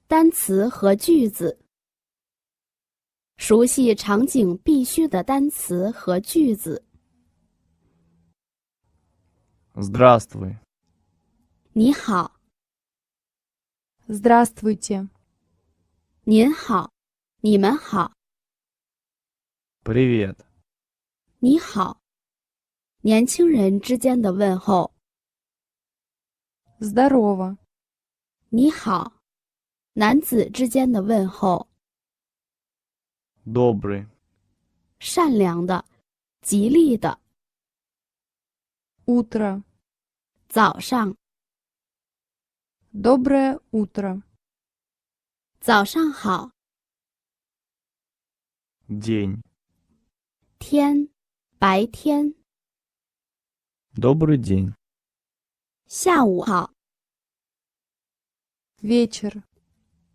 单词和句子。熟悉场景必须的单词和句子。Здравствуй. 你好， Здравствуйте. 您好，你们好， Привет. 你好。年轻人之间的问候。 Здорово. 你好。男子之间的问候。 Добрый. 善良的，吉利的。 Утро. 早上， Доброе утро. 早上好。 День. 天，白天。 Добрый день. 下午好。 Вечер.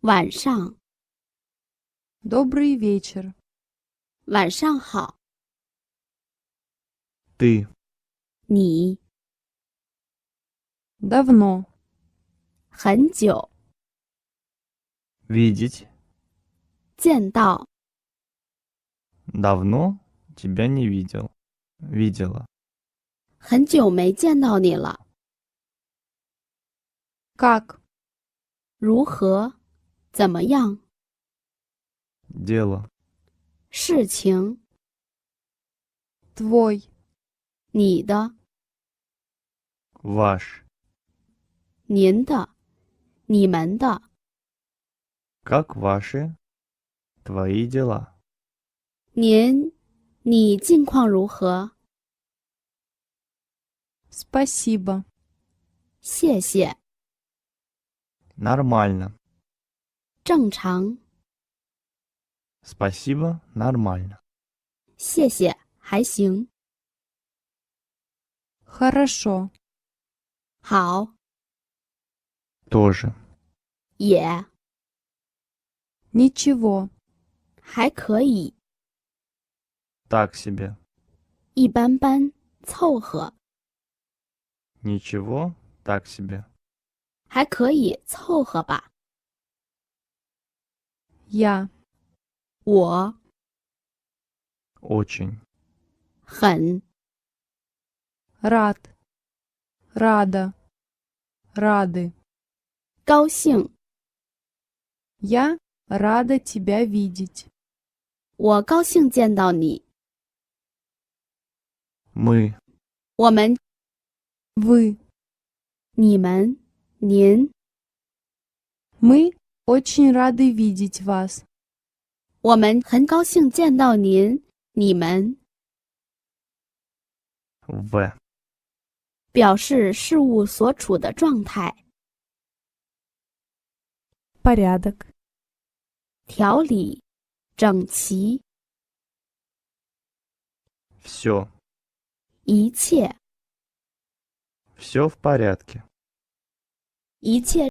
晚上， Добрый вечер. 晚上好。 Ты. 你， Давно. 很久。 Видеть. 见到， Давно тебя не видел. Видела. 很久没见到你了。 Как? 如何？怎么样？ Дело. 事情。 Твой. 你的， Ваш. 您的，你们的。 Как ваши? Твои дела. 你近况如何？ Спасибо. 谢谢。 Нормально. 正常。 Спасибо, нормально. 谢谢，还行。 Хорошо. 好， Тоже. 也 Ничего. 还可以。 Так себе. 一般般，凑合。 Ничего, так себе. 还可以，凑合吧。 Я. 我 Очень. 很 Рад. Рада. Рады. 高兴。 Я рада тебя видеть. 我高兴见到你。 Мы. 我们、 Вы. 你们、您。 Мы очень рады видеть вас. 我们很高兴见到您、你们。 В. 表示事物所处的状态。 Порядок. 条理，整齐。 Все. 一切， Все в порядке. 一切